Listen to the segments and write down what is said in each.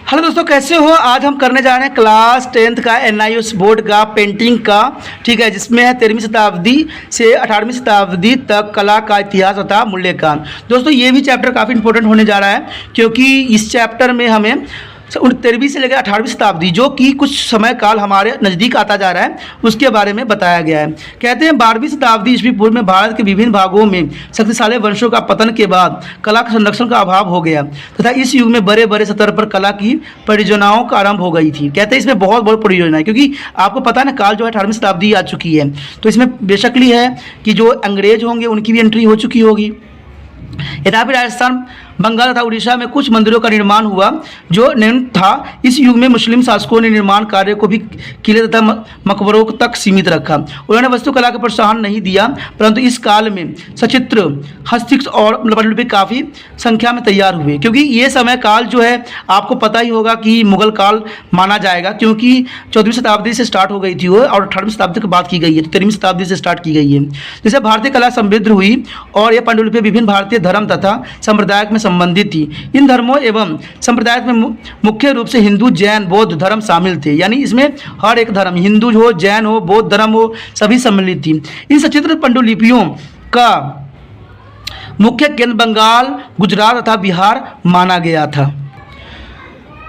Hello दोस्तों, कैसे हो। आज हम करने जा रहे हैं क्लास 10th का NIOS बोर्ड का पेंटिंग का, ठीक है, जिसमें है 13वीं शताब्दी से 18वीं शताब्दी तक कला का इतिहास तथा मूल्यांकन। दोस्तों ये भी चैप्टर काफ़ी इंपॉर्टेंट होने जा रहा है, क्योंकि इस चैप्टर में हमें 13वीं से लेकर 18वीं शताब्दी, जो कि कुछ समय काल हमारे नज़दीक आता जा रहा है, उसके बारे में बताया गया है। कहते हैं 12वीं शताब्दी ईस्वी पूर्व में भारत के विभिन्न भागों में शक्तिशाली वंशों का पतन के बाद कला के संरक्षण का अभाव हो गया तथा इस युग में बड़े बड़े स्तर पर कला की परियोजनाओं का आरंभ हो गई थी। कहते हैं इसमें बहुत बड़ी परियोजना है, क्योंकि आपको पता है ना, काल जो है 18वीं शताब्दी आ चुकी है, तो इसमें बेशकली है कि जो अंग्रेज होंगे उनकी भी एंट्री हो चुकी होगी। यद्यपि राजस्थान, बंगाल तथा उड़ीसा में कुछ मंदिरों का निर्माण हुआ जो निम्न था। इस युग में मुस्लिम शासकों ने निर्माण कार्य को भी किले तथा मकबरों तक सीमित रखा। उन्होंने वास्तुकला को प्रोत्साहन नहीं दिया, परंतु इस काल में सचित्र, हस्तशिल्प और पांडुलिपि काफ़ी संख्या में तैयार हुए। क्योंकि ये समय काल जो है आपको पता ही होगा कि मुगल काल माना जाएगा, क्योंकि 14वीं शताब्दी से स्टार्ट हो गई थी वो, और 18वीं शताब्दी की बात की गई है, तो 13वीं शताब्दी से स्टार्ट की गई है। जैसे भारतीय कला समृद्ध हुई और यह पांडुलिपि विभिन्न भारतीय धर्म तथा संप्रदाय में संबंधित थी। इन धर्मों एवं संप्रदाय में मुख्य रूप से हिंदू, जैन, बौद्ध धर्म शामिल थे। यानी इसमें हर एक धर्म, हिंदू हो, जैन हो, बौद्ध धर्म हो, सभी सम्मिलित थी। इन सचित्र पांडुलिपियों का मुख्य केंद्र बंगाल, गुजरात तथा बिहार माना गया था।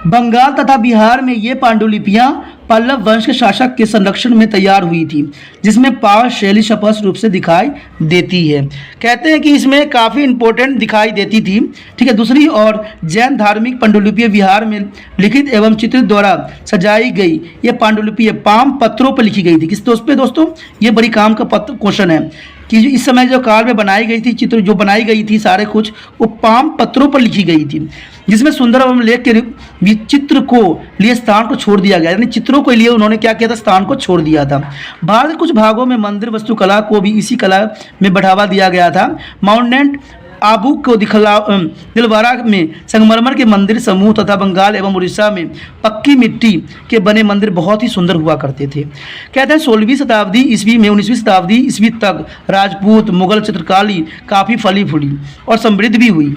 बंगाल तथा बिहार में ये पांडुलिपियां पल्लव वंश के शासक के संरक्षण में तैयार हुई थी, जिसमें पावस शैली स्पष्ट रूप से दिखाई देती है। कहते हैं कि इसमें काफ़ी इंपॉर्टेंट दिखाई देती थी, ठीक है। दूसरी ओर जैन धार्मिक पांडुलिपि बिहार में लिखित एवं चित्रित द्वारा सजाई गई ये पांडुलिपि पाम पत्रों पर लिखी गई थी। किस दोस्त पे दोस्तों, ये बड़ी काम का पत्र क्वेश्चन है कि इस समय जो काल में बनाई गई थी, चित्र जो बनाई गई थी सारे कुछ, वो पाम पत्रों पर लिखी गई थी, जिसमें सुंदर एवं लेख के चित्र को लिए स्थान को छोड़ दिया गया। यानी चित्रों के लिए उन्होंने क्या किया था, स्थान को छोड़ दिया था। भारत के कुछ भागों में मंदिर वास्तुकला को भी इसी कला में बढ़ावा दिया गया था। माउंटेन आबू को दिलवारा में संगमरमर के मंदिर समूह तथा बंगाल एवं उड़ीसा में पक्की मिट्टी के बने मंदिर बहुत ही सुंदर हुआ करते थे। कहते हैं 16वीं शताब्दी ईस्वी में 19वीं शताब्दी ईस्वी तक राजपूत मुगल चित्रकारी काफ़ी फली फूली और समृद्ध भी हुई।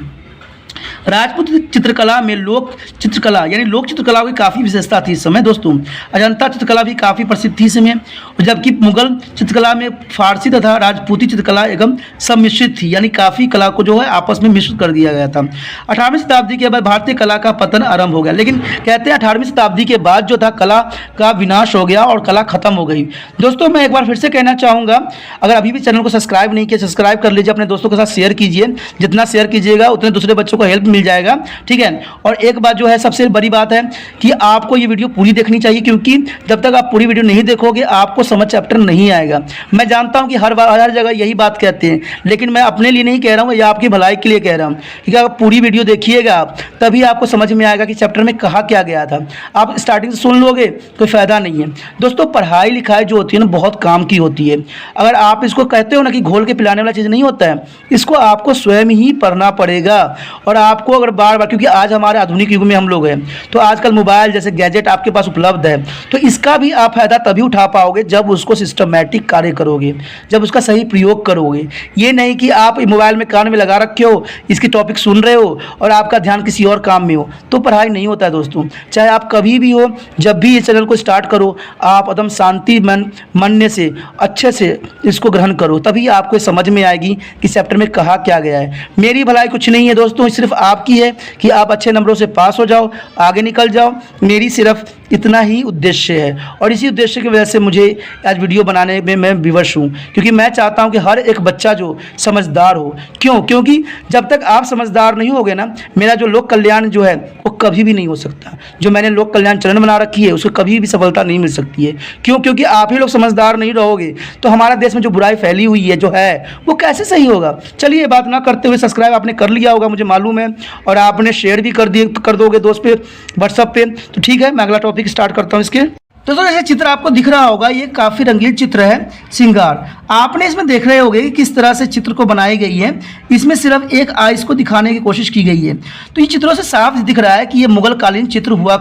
राजपूत चित्रकला में लोक चित्रकला यानी लोक चित्रकला की काफ़ी विशेषता थी इस समय दोस्तों। अजंता चित्रकला भी काफ़ी प्रसिद्ध थी इसमें, जबकि मुगल चित्रकला में फारसी तथा राजपूती चित्रकला एवं सम्मिश्रित थी, यानी काफ़ी कला को जो है आपस में मिश्रित कर दिया गया था। 18वीं शताब्दी के बाद भारतीय कला का पतन आरंभ हो गया, लेकिन कहते हैं 18वीं शताब्दी के बाद जो था कला का विनाश हो गया और कला खत्म हो गई। दोस्तों मैं एक बार फिर से कहना चाहूँगा, अगर अभी भी चैनल को सब्सक्राइब नहीं किया, सब्सक्राइब कर लीजिए, अपने दोस्तों के साथ शेयर कीजिए। जितना शेयर कीजिएगा उतने दूसरे बच्चों को हेल्प मिल जाएगा, ठीक है। और एक बात जो है सबसे बड़ी बात है कि आपको ये वीडियो पूरी देखनी चाहिए, क्योंकि जब तक आप पूरी वीडियो नहीं देखोगे आपको समझ चैप्टर नहीं आएगा। मैं जानता हूं कि हर जगह यही बात कहते हैं, लेकिन मैं अपने लिए नहीं कह रहा हूं, या आपकी भलाई के लिए कह रहा हूं, क्योंकि आप पूरी वीडियो देखिएगा तभी आपको समझ में आएगा कि चैप्टर में कहा क्या गया था। आप स्टार्टिंग से सुन लोगे कोई फायदा नहीं है। दोस्तों पढ़ाई लिखाई जो होती है ना, बहुत काम की होती है। अगर आप इसको कहते हो ना कि घोल के पिलाने वाला चीज़ नहीं होता है, इसको आपको स्वयं ही पढ़ना पड़ेगा। और आपको अगर बार बार, क्योंकि आज हमारे आधुनिक युग में हम लोग हैं, तो आजकल मोबाइल जैसे गैजेट आपके पास उपलब्ध है, तो इसका भी आप फायदा तभी उठा पाओगे जब उसको सिस्टमैटिक कार्य करोगे, जब उसका सही प्रयोग करोगे। ये नहीं कि आप मोबाइल में कान में लगा रखे हो, इसकी टॉपिक सुन रहे हो और आपका ध्यान किसी और काम में हो, तो पढ़ाई नहीं होता है दोस्तों। चाहे आप कभी भी हो, जब भी इस चैनल को स्टार्ट करो, आप एकदम शांति मन से अच्छे से इसको ग्रहण करो, तभी आपको समझ में आएगी कि चैप्टर में कहा क्या गया है। मेरी भलाई कुछ नहीं है दोस्तों, सिर्फ आपकी है कि आप अच्छे नंबरों से पास हो जाओ, आगे निकल जाओ। मेरी सिर्फ इतना ही उद्देश्य है, और इसी उद्देश्य की वजह से मुझे आज वीडियो बनाने में मैं विवश हूँ, क्योंकि मैं चाहता हूँ कि हर एक बच्चा जो समझदार हो। क्योंकि जब तक आप समझदार नहीं होगे ना, मेरा जो लोक कल्याण जो है वो कभी भी नहीं हो सकता। जो मैंने लोक कल्याण चरण बना रखी है उसको कभी भी सफलता नहीं मिल सकती है। क्योंकि आप ही लोग समझदार नहीं रहोगे तो हमारा देश में जो बुराई फैली हुई है जो है वो कैसे सही होगा। चलिए बात ना करते हुए, सब्सक्राइब आपने कर लिया होगा मुझे मालूम है, और आपने शेयर भी कर दोगे दोस्त पे, व्हाट्सएप पे, तो ठीक है। मैं अगला टॉपिक स्टार्ट करता हूँ इसके। दोस्तों जैसे चित्र आपको दिख रहा होगा, ये काफ़ी रंगीन चित्र है, श्रृंगार। आपने इसमें देख रहे होंगे कि किस तरह से चित्र को बनाई गई है। इसमें सिर्फ एक आइस को दिखाने की कोशिश की गई है, तो ये चित्रों से साफ दिख रहा है कि ये मुगल कालीन चित्र हुआ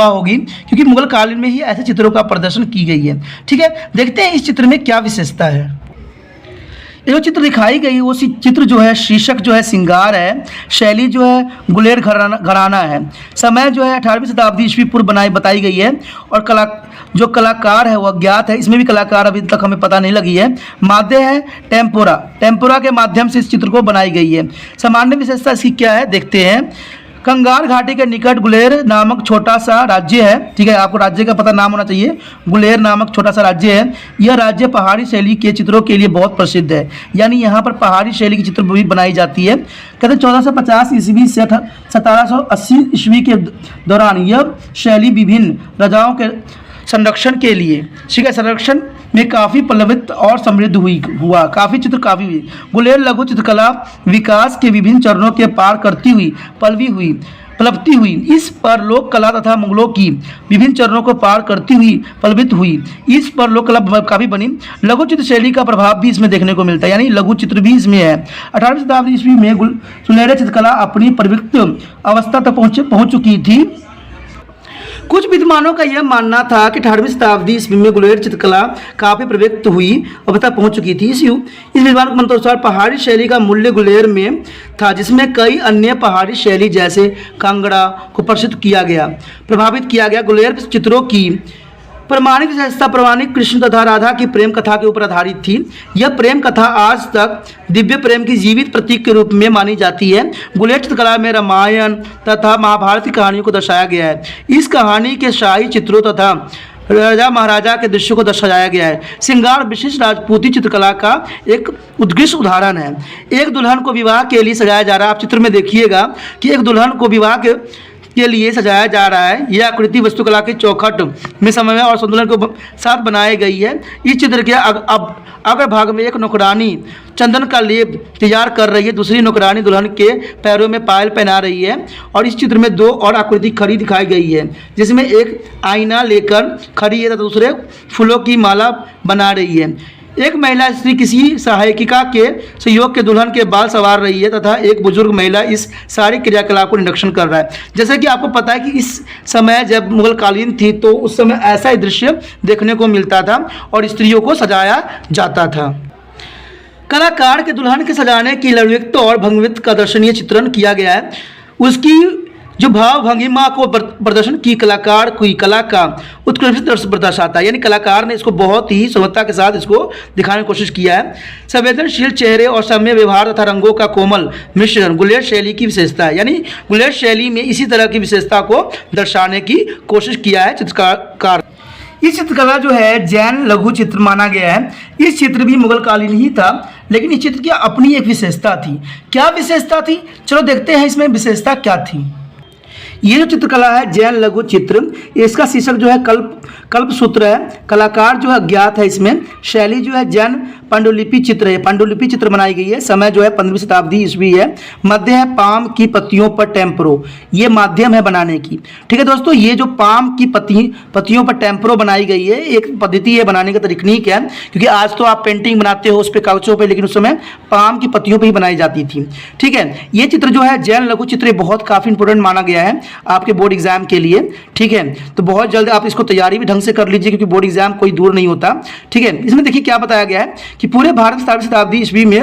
होगी, क्योंकि मुगल कालीन में ही ऐसे चित्रों का प्रदर्शन की गई है, ठीक है। देखते हैं इस चित्र में क्या विशेषता है। ये जो चित्र दिखाई गई वो चित्र जो है शीर्षक जो है श्रृंगार है, शैली जो है गुलेर घराना है, समय जो है 18वीं शताब्दी ईस्वी पूर्व बताई गई है और जो कलाकार है वो अज्ञात है, इसमें भी कलाकार अभी तक हमें पता नहीं लगी है। माध्य है टेम्पोरा के माध्यम से इस चित्र को बनाई गई है। सामान्य विशेषता इसकी क्या है देखते हैं। कंगार घाटी के निकट गुलेर नामक छोटा सा राज्य है, ठीक है, आपको राज्य का पता नाम होना चाहिए। गुलेर नामक छोटा सा राज्य है। यह राज्य पहाड़ी शैली के चित्रों के लिए बहुत प्रसिद्ध है, यानी यहाँ पर पहाड़ी शैली की चित्र भी बनाई जाती है। कहते 1450 ईस्वी से 1780 ईस्वी के दौरान यह शैली विभिन्न राजाओं के संरक्षण के लिए, ठीक है, संरक्षण में काफ़ी पल्लवित और समृद्ध हुआ। काफ़ी हुई। गुलेर लघु चित्रकला विकास के विभिन्न चरणों के पार करती हुई पलवती हुई। इस पर लोक कला तथा मुगलों की विभिन्न चरणों को पार करती हुई पल्लवित हुई। इस पर लोक कला काफ़ी बनी। लघु चित्र शैली का प्रभाव भी इसमें देखने को मिलता है, यानी लघु चित्र भी इसमें है। 18वीं शताब्दी ईस्वी में सुनहरे चित्रकला अपनी प्रवृत्त अवस्था तक पहुँच चुकी थी। कुछ विद्वानों का यह मानना था कि 18वीं शताब्दी ईस्वी में गुलेर चित्रकला काफ़ी प्रवृत्त हुई अवस्था पहुंच चुकी थी। इस विद्वान के मंत्रानुसार पहाड़ी शैली का मूल्य गुलेर में था, जिसमें कई अन्य पहाड़ी शैली जैसे कांगड़ा को प्रभावित किया गया। गुलेर चित्रों की प्रमाणिक विशेषता पौराणिक कृष्ण तथा राधा की प्रेम कथा के ऊपर आधारित थी। यह प्रेम कथा आज तक दिव्य प्रेम की जीवित प्रतीक के रूप में मानी जाती है। गुलेर चित्रकला में रामायण तथा महाभारत की कहानियों को दर्शाया गया है। इस कहानी के शाही चित्रों तथा राजा महाराजा के दृश्यों को दर्शाया गया है। श्रृंगार विशिष्ट राजपूती चित्रकला का एक उत्कृष्ट उदाहरण है। एक दुल्हन को विवाह के लिए सजाया जा रहा है। आप चित्र में देखिएगा कि एक दुल्हन को विवाह के लिए सजाया जा रहा है। यह आकृति वास्तुकला की चौखट में समन्वय और संतुलन के साथ बनाई गई है। इस चित्र के अगर भाग में एक नौकरानी चंदन का लेप तैयार कर रही है, दूसरी नौकरानी दुल्हन के पैरों में पायल पहना रही है। और इस चित्र में दो और आकृति खड़ी दिखाई गई है, जिसमें एक आईना लेकर खड़ी है तथा दूसरे फूलों की माला बना रही है। एक महिला स्त्री किसी सहायिका के सहयोग के दुल्हन के बाल संवार रही है तथा एक बुजुर्ग महिला इस सारे क्रियाकलाप को निरीक्षण कर रहा है। जैसे कि आपको पता है कि इस समय जब मुगलकालीन थी तो उस समय ऐसा ही दृश्य देखने को मिलता था और स्त्रियों को सजाया जाता था। कलाकार के दुल्हन के सजाने की लौकिकता और भंगित्व का दर्शनीय चित्रण किया गया है। उसकी जो भाव भंगिमा को प्रदर्शन की कलाकार की कला का उत्कृष्ट दर्शाता है, यानी कलाकार ने इसको बहुत ही सुगमता के साथ इसको दिखाने की कोशिश किया है। संवेदनशील चेहरे और सौम्य व्यवहार तथा रंगों का कोमल मिश्रण गुलेर शैली की विशेषता है, यानी गुलेर शैली में इसी तरह की विशेषता को दर्शाने की कोशिश किया है चित्रकार। इस चित्रकला जो है जैन लघु चित्र माना गया है। इस चित्र भी मुगल कालीन ही था, लेकिन इस चित्र की अपनी एक विशेषता थी। क्या विशेषता थी, चलो देखते हैं इसमें विशेषता क्या थी। ये जो चित्रकला है जैन लघु चित्र, इसका शीर्षक जो है कल्प सूत्र है। कलाकार जो है अज्ञात है। इसमें शैली जो है जैन पांडुलिपि चित्र है, पांडुलिपि चित्र बनाई गई है। समय जो है 15वीं शताब्दी ईस्वी है। मध्य है पाम की पत्तियों पर टेम्परो, ये माध्यम है बनाने की। ठीक है दोस्तों, ये जो पाम की पत्तियों पर टेम्परो बनाई गई है एक पद्धति है बनाने का तकनीक है, क्योंकि आज तो आप पेंटिंग बनाते हो उस पर कागजों पर, लेकिन उस समय पाम की पत्तियों पर ही बनाई जाती थी। ठीक है, ये चित्र जो है जैन लघु चित्र बहुत काफ़ी इंपॉर्टेंट माना गया है आपके बोर्ड एग्जाम के लिए। ठीक है, तो बहुत जल्द आप इसको तैयारी भी ढंग से कर लीजिए, क्योंकि बोर्ड एग्जाम कोई दूर नहीं होता। ठीक है, इसमें देखिए क्या बताया गया है कि पूरे भारत में 17वीं शताब्दी ईस्वी में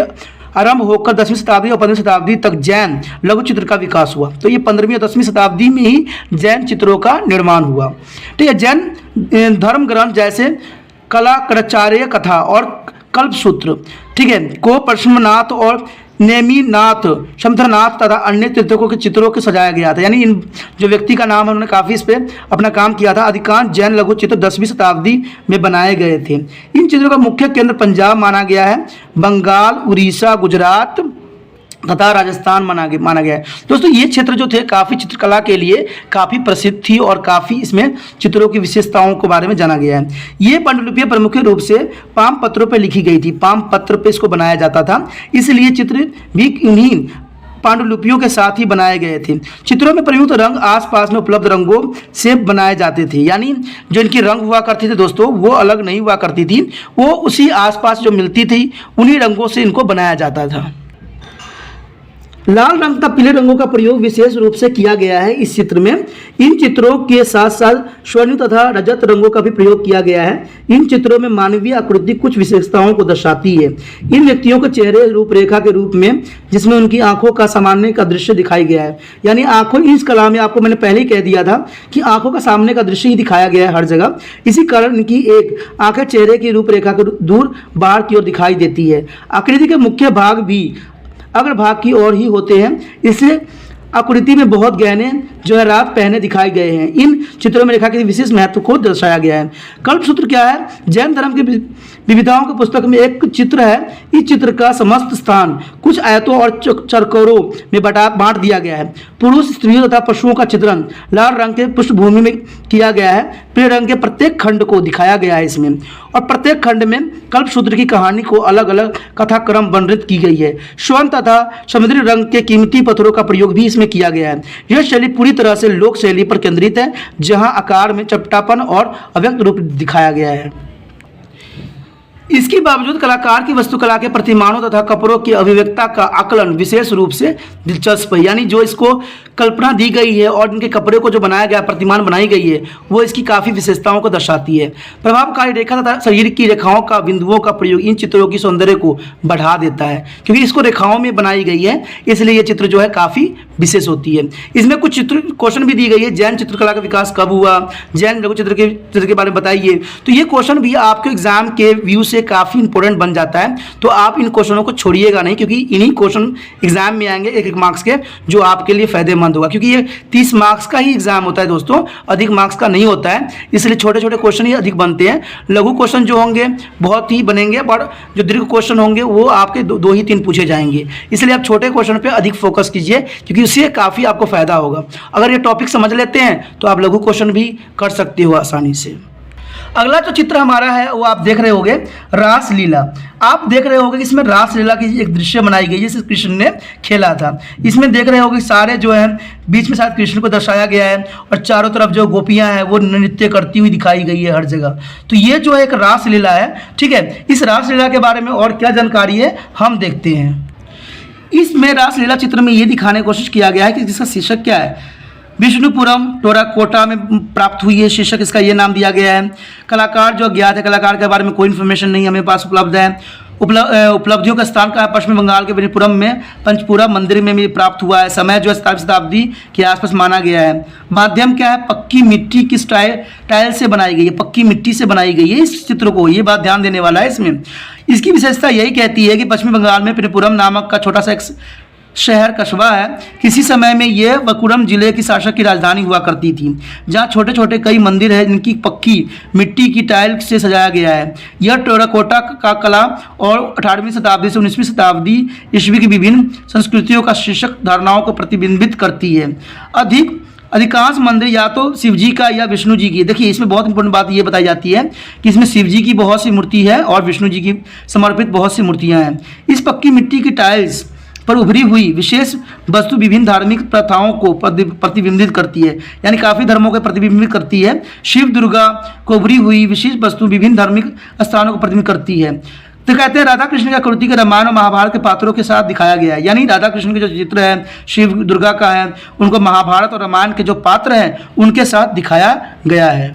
आरंभ होकर 10वीं शताब्दी और 15वीं शताब्दी तक जैन लघु चित्र का विकास हुआ। तो ये 15वीं और 10वीं शताब्दी में ही जैन चित्रों का निर्माण हुआ। ठीक है, जैन धर्म ग्रंथ जैसे कलाकराचार्य कथा और कल्पसूत्र, ठीक है, को परशुनाथ और नेमिनाथ, शंभरनाथ तथा अन्य तीर्थकों के चित्रों के सजाया गया था। यानी इन जो व्यक्ति का नाम है उन्होंने काफ़ी इस पर अपना काम किया था। अधिकांश जैन लघु चित्र 10वीं शताब्दी में बनाए गए थे। इन चित्रों का मुख्य केंद्र पंजाब माना गया है, बंगाल, उड़ीसा, गुजरात तथा राजस्थान माना गया है। दोस्तों ये क्षेत्र जो थे काफ़ी चित्रकला के लिए काफ़ी प्रसिद्ध थी और काफ़ी इसमें चित्रों की विशेषताओं के बारे में जाना गया है। ये पांडुलिपियाँ प्रमुख रूप से पाम पत्रों पर लिखी गई थी। पाम पत्र पे इसको बनाया जाता था, इसलिए चित्र भी इन्हीं पांडुलिपियों के साथ ही बनाए गए थे। चित्रों में प्रयुक्त रंग आसपास में उपलब्ध रंगों से बनाए जाते थे, यानी जो इनकी रंग हुआ करती थी दोस्तों वो अलग नहीं हुआ करती थी, वो उसी आसपास जो मिलती थी उन्हीं रंगों से इनको बनाया जाता था। लाल रंग तथा पीले रंगों का प्रयोग विशेष रूप से किया गया है इस चित्र में। इन चित्रों के साथ साथ स्वर्ण तथा रजत रंगों का भी प्रयोग किया गया है। इन चित्रों में मानवीय आकृति कुछ विशेषताओं को दर्शाती है। इन व्यक्तियों के चेहरे रूपरेखा के रूप में, जिसमें उनकी आंखों का सामान्य का दृश्य दिखाई गया है। यानी आंखों, इस कला में आपको मैंने पहले ही कह दिया था कि आंखों का सामने का दृश्य ही दिखाया गया है हर जगह। इसी कारण इनकी एक आंखें चेहरे की रूपरेखा के दूर बाहर की ओर दिखाई देती है। आकृति के मुख्य भाग भी अग्रभाग की ओर ही होते हैं, इसलिए आकृति में बहुत गहने जो है रात पहने दिखाए गए हैं। इन चित्रों में रेखा के विशेष महत्व को दर्शाया गया है। कल्पसूत्र क्या है? जैन धर्म की विविधाओं की पुस्तक में एक चित्र है। इस चित्र का समस्त स्थान कुछ आयतों और चरकोरों में बांट दिया गया है। पुरुष, स्त्रियों तथा पशुओं का चित्रण लाल रंग के पृष्ठभूमि में किया गया है। पीले रंग के प्रत्येक खंड को दिखाया गया है इसमें, और प्रत्येक खंड में कल्पसूत्र की कहानी को अलग अलग कथाक्रम वर्णित की गई है। स्वर्ण तथा समुद्री रंग के कीमती पत्थरों का प्रयोग भी इसमें किया गया है। यह शैली पूरी तरह से लोक शैली पर केंद्रित है, जहां आकार में चपटापन और अव्यक्त रूप दिखाया गया है। इसके बावजूद कलाकार की वस्तुकला के प्रतिमानों तथा कपड़ों की अभिव्यक्ता का आकलन विशेष रूप से दिलचस्प है। यानी जो इसको कल्पना दी गई है और इनके कपड़े को जो बनाया गया, प्रतिमान बनाई गई है, वो इसकी काफ़ी विशेषताओं को दर्शाती है। प्रभावकारी रेखा तथा शरीर की रेखाओं का, बिंदुओं का प्रयोग इन चित्रों की सौंदर्य को बढ़ा देता है, क्योंकि इसको रेखाओं में बनाई गई है, इसलिए ये चित्र जो है काफ़ी विशेष होती है। इसमें कुछ चित्र क्वेश्चन भी दी गई है। जैन चित्रकला का विकास कब हुआ, जैन लघु चित्र के बारे में बताइए। तो ये क्वेश्चन भी आपके एग्जाम के व्यू से काफ़ी इंपॉर्टेंट बन जाता है, तो आप इन क्वेश्चनों को छोड़िएगा नहीं, क्योंकि इन्हीं क्वेश्चन एग्जाम में आएंगे एक एक मार्क्स के, जो आपके लिए फायदेमंद होगा। क्योंकि ये 30 मार्क्स का ही एग्जाम होता है दोस्तों, अधिक मार्क्स का नहीं होता है, इसलिए छोटे छोटे क्वेश्चन ही अधिक बनते हैं। लघु क्वेश्चन जो होंगे बहुत ही बनेंगे, बट जो दीर्घ क्वेश्चन होंगे वो आपके दो ही 3 पूछे जाएंगे। इसलिए आप छोटे क्वेश्चन पर अधिक फोकस कीजिए, क्योंकि उससे काफ़ी आपको फायदा होगा। अगर ये टॉपिक समझ लेते हैं तो आप लघु क्वेश्चन भी कर सकते हो आसानी से। अगला जो चित्र हमारा है वो आप देख रहे होंगे रासलीला। आप देख रहे होंगे कि इसमें रासलीला की एक दृश्य बनाई गई है, जिसे कृष्ण ने खेला था। इसमें देख रहे होंगे सारे जो है बीच में शायद कृष्ण को दर्शाया गया है, और चारों तरफ जो गोपियां हैं वो नृत्य करती हुई दिखाई गई है हर जगह। तो ये जो है एक रासलीला है, ठीक है। इस रासलीला के बारे में और क्या जानकारी है हम देखते हैं। इसमें रासलीला चित्र में ये दिखाने की कोशिश किया गया है कि जिसका शीर्षक क्या है, विष्णुपुरम टेराकोटा में प्राप्त हुई है, शीर्षक इसका ये नाम दिया गया है। कलाकार जो अज्ञात है, कलाकार के बारे में कोई इन्फॉर्मेशन नहीं हमें पास उपलब्ध है। उपलब्धियों का स्थान का पश्चिम बंगाल के विष्णुपुरम में पंचपुरा मंदिर में भी प्राप्त हुआ है। समय जो है 17वीं शताब्दी के आसपास माना गया है। माध्यम क्या है, पक्की मिट्टी की टाइल से बनाई गई है, पक्की मिट्टी से बनाई गई है इस चित्र को, ये बात ध्यान देने वाला है इसमें। इसकी विशेषता यही कहती है कि पश्चिमी बंगाल में विष्णुपुरम नामक का छोटा सा एक शहर कस्बा है। किसी समय में यह वकुरम जिले की शासक की राजधानी हुआ करती थी, जहाँ छोटे छोटे कई मंदिर हैं जिनकी पक्की मिट्टी की टाइल से सजाया गया है। यह टेराकोटा का कला और 18वीं शताब्दी से 19वीं शताब्दी ईस्वी की विभिन्न संस्कृतियों का शीर्षक धारणाओं को प्रतिबिंबित करती है। अधिकांश मंदिर या तो शिव जी का या विष्णु जी की। देखिए इसमें बहुत इंपॉर्टेंट बात ये बताई जाती है कि इसमें शिव जी की बहुत सी मूर्ति है और विष्णु जी की समर्पित बहुत सी मूर्तियाँ हैं। इस पक्की मिट्टी की टाइल्स पर उभरी हुई विशेष वस्तु विभिन्न धार्मिक प्रथाओं को प्रतिबिंबित करती है, यानी काफ़ी धर्मों को प्रतिबिंबित करती है। शिव दुर्गा को उभरी हुई विशेष वस्तु विभिन्न धार्मिक स्थानों को प्रतिबिंबित करती है। तो कहते हैं राधा कृष्ण की आकृति के रामायण और महाभारत के पात्रों के साथ दिखाया गया है, यानी राधा कृष्ण के जो चित्र है, शिव दुर्गा का है, उनको महाभारत और रामायण के जो पात्र हैं उनके साथ दिखाया गया है।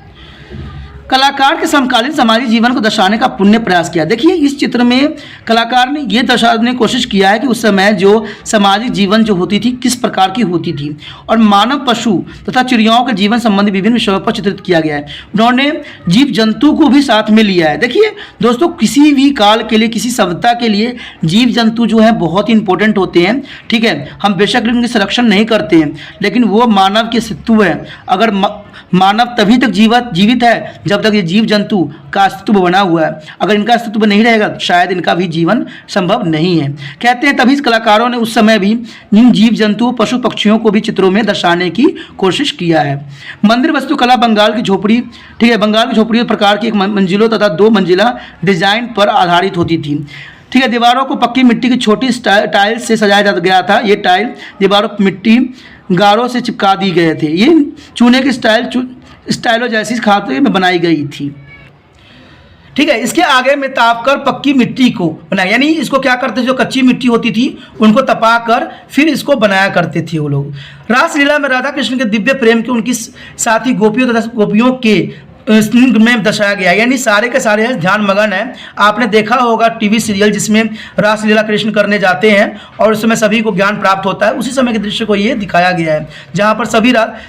कलाकार के समकालीन समाजी जीवन को दर्शाने का पुण्य प्रयास किया। देखिए इस चित्र में कलाकार ने यह दर्शाने की कोशिश किया है कि उस समय जो सामाजिक जीवन जो होती थी किस प्रकार की होती थी, और मानव, पशु तथा चिड़ियाओं के जीवन संबंधी विभिन्न विषयों पर चित्रित किया गया है। उन्होंने जीव जंतु को भी साथ में लिया है। देखिए दोस्तों, किसी भी काल के लिए, किसी सभ्यता के लिए जीव जंतु जो है बहुत ही इंपॉर्टेंट होते हैं, ठीक है। हम बेशक उनके संरक्षण नहीं करते हैं, लेकिन वो मानव के अस्तित्व है। अगर मानव तभी तक जीवित है जब तक ये जीव जंतु का अस्तित्व बना हुआ है। अगर इनका अस्तित्व नहीं रहेगा तो शायद इनका भी जीवन संभव नहीं है। कहते हैं तभी कलाकारों ने उस समय भी इन जीव जंतुओं, पशु पक्षियों को भी चित्रों में दर्शाने की कोशिश किया है। मंदिर वास्तुकला बंगाल की झोपड़ी, ठीक है, बंगाल की झोपड़ी प्रकार की 1 मंजिलों तथा 2 मंजिला डिजाइन पर आधारित होती थी, ठीक है। दीवारों को पक्की मिट्टी की छोटी टाइल से सजाया गया था। ये टाइल दीवारों पर मिट्टी गारों से चिपका दी गए थे। ये चूने की स्टाइलो जैसी खाते में बनाई गई थी। ठीक है। इसके आगे में तापकर पक्की मिट्टी को बनाया, यानी इसको क्या करते थे, जो कच्ची मिट्टी होती थी उनको तपाकर फिर इसको बनाया करते थे वो लोग। रासलीला में राधा कृष्ण के दिव्य प्रेम के उनकी साथी गोपियों तथा गोपियों के स्निग्ध में दर्शाया गया, यानी सारे के सारे ध्यान मगन है। आपने देखा होगा टीवी सीरियल जिसमें रासलीला कृष्ण करने जाते हैं और उस समय सभी को ज्ञान प्राप्त होता है, उसी समय के दृश्य को ये दिखाया गया है जहाँ पर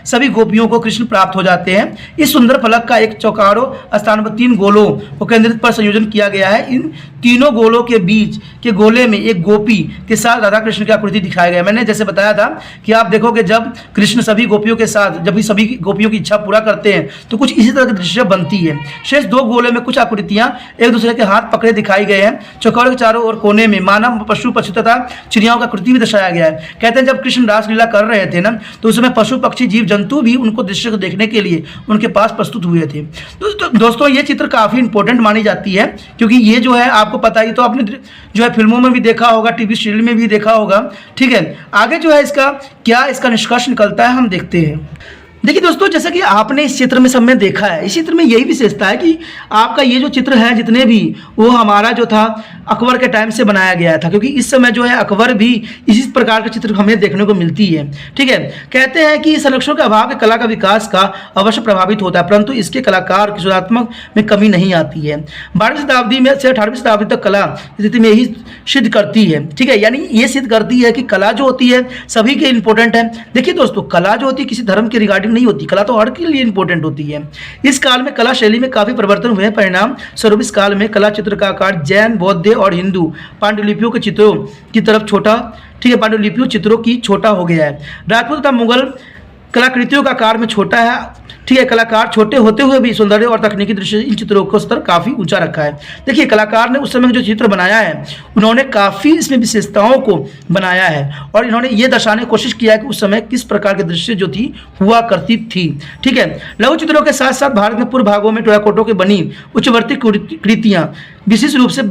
सभी गोपियों को कृष्ण प्राप्त हो जाते हैं। इस सुंदर फलक का एक चौकारों स्थान पर 3 गोलों को केंद्रित पर संयोजन किया गया है। इन तीनों गोलों के बीच के गोले में एक गोपी के साथ राधा कृष्ण की आकृति दिखाया गया है। मैंने जैसे बताया था कि आप देखोगे जब कृष्ण सभी गोपियों के साथ, जब भी सभी गोपियों की इच्छा पूरा करते हैं तो कुछ इसी तरह की दृश्य बनती है। शेष 2 गोले में कुछ आकृतियां एक दूसरे के हाथ पकड़े दिखाई गए हैं। चौकोर के चारों ओर कोने में मानव, पशु, पक्षी तथा चिड़ियाओं का आकृति भी दर्शाया गया है। कहते हैं जब कृष्ण रासलीला कर रहे थे ना तो उस समय पशु, पक्षी, जीव जंतु भी उनको दृश्य को देखने के लिए उनके पास प्रस्तुत हुए थे। तो दोस्तों ये चित्र काफी इंपॉर्टेंट मानी जाती है, क्योंकि ये जो है आपको पता ही, तो आपने जो है फिल्मों में भी देखा होगा, टीवी सीरियल में भी देखा होगा। ठीक है, आगे जो है इसका निष्कर्ष निकलता है, हम देखते हैं। देखिए दोस्तों, जैसा कि आपने इस चित्र में सब में देखा है, इस चित्र में यही विशेषता है कि आपका ये जो चित्र है जितने भी, वो हमारा जो था अकबर के टाइम से बनाया गया था, क्योंकि इस समय जो है अकबर भी इसी प्रकार के चित्र हमें देखने को मिलती है। ठीक है, कहते हैं कि संरक्षण के अभाव के कला का विकास का अवश्य प्रभावित होता है, परंतु इसके कलाकार की सृजनात्मक में कमी नहीं आती है। 12वीं शताब्दी में से 18वीं शताब्दी तक कला स्थिति में ही सिद्ध करती है। ठीक है, यानी ये सिद्ध करती है कि कला जो होती है सभी के इंपॉर्टेंट है। देखिए दोस्तों, कला जो होती है किसी धर्म के रिगार्डिंग नहीं होती, कला तो हर के लिए इंपॉर्टेंट होती है। इस काल में कला शैली में काफी परिवर्तन हुए, परिणाम स्वरूप इस काल में कला चित्र का आकार जैन, बौद्ध और हिंदू पांडुलिपियों के चित्रों की तरफ छोटा, ठीक है, पांडुलिपियों चित्रों की छोटा हो गया है। राजपूत तथा मुगल कलाकृतियों का आकार में छोटा है। ठीक है, कलाकार छोटे होते हुए भी सौंदर्य और तकनीकी दृष्टि से इन चित्रों का स्तर काफी ऊंचा रखा है। देखिए, कलाकार ने उस समय जो चित्र बनाया है उन्होंने काफी इसमें विशेषताओं को बनाया है और इन्होंने ये दर्शाने की कोशिश किया है कि उस समय किस प्रकार के दृश्य जो थी हुआ करती थी। ठीक है, लघु चित्रों के साथ साथ भारत में पूर्व भागों में टेराकोटा की बनी उच्चवर्ती कृतियां विशेष रूप से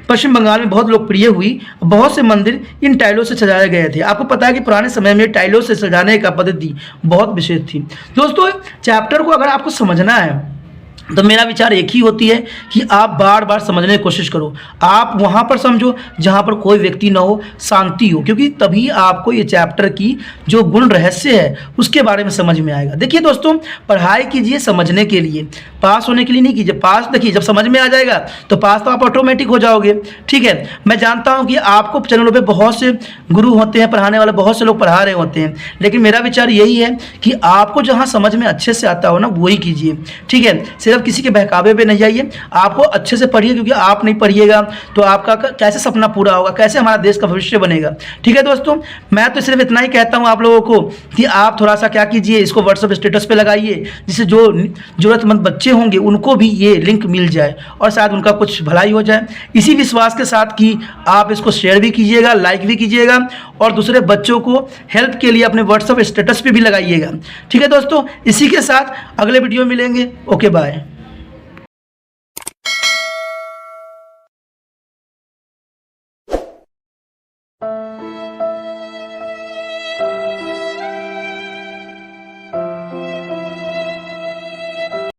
पश्चिम बंगाल में बहुत लोकप्रिय हुई। बहुत से मंदिर इन टाइलों से सजाए गए थे। आपको पता है कि पुराने समय में टाइलों से सजाने का पद्धति बहुत विशेष थी। दोस्तों, चैप्टर को अगर आपको समझना है तो मेरा विचार एक ही होती है कि आप बार बार समझने की कोशिश करो। आप वहाँ पर समझो जहाँ पर कोई व्यक्ति ना हो, शांति हो, क्योंकि तभी आपको ये चैप्टर की जो गुण रहस्य है उसके बारे में समझ में आएगा। देखिए दोस्तों, पढ़ाई कीजिए समझने के लिए, पास होने के लिए नहीं कीजिए। पास देखिए जब समझ में आ जाएगा तो पास तो आप ऑटोमेटिक हो जाओगे। ठीक है, मैं जानता हूँ कि आपको चैनलों पर बहुत से गुरु होते हैं, पढ़ाने वाले बहुत से लोग पढ़ा रहे होते हैं, लेकिन मेरा विचार यही है कि आपको जहाँ समझ में अच्छे से आता हो ना वही कीजिए। ठीक है, किसी के बहकावे पे नहीं जाइए, आपको अच्छे से पढ़िए, क्योंकि आप नहीं पढ़िएगा तो आपका कैसे सपना पूरा होगा, कैसे हमारा देश का भविष्य बनेगा। ठीक है दोस्तों, मैं तो सिर्फ इतना ही कहता हूं आप लोगों को कि आप थोड़ा सा क्या कीजिए, इसको व्हाट्सएप स्टेटस पे लगाइए, जिससे जो जरूरतमंद बच्चे होंगे उनको भी ये लिंक मिल जाए और शायद उनका कुछ भलाई हो जाए। इसी विश्वास के साथ कि आप इसको शेयर भी कीजिएगा, लाइक भी कीजिएगा और दूसरे बच्चों को हेल्प के लिए अपने व्हाट्सएप स्टेटस पे भी लगाइएगा। ठीक है दोस्तों, इसी के साथ अगले वीडियो में मिलेंगे। Okay, bye.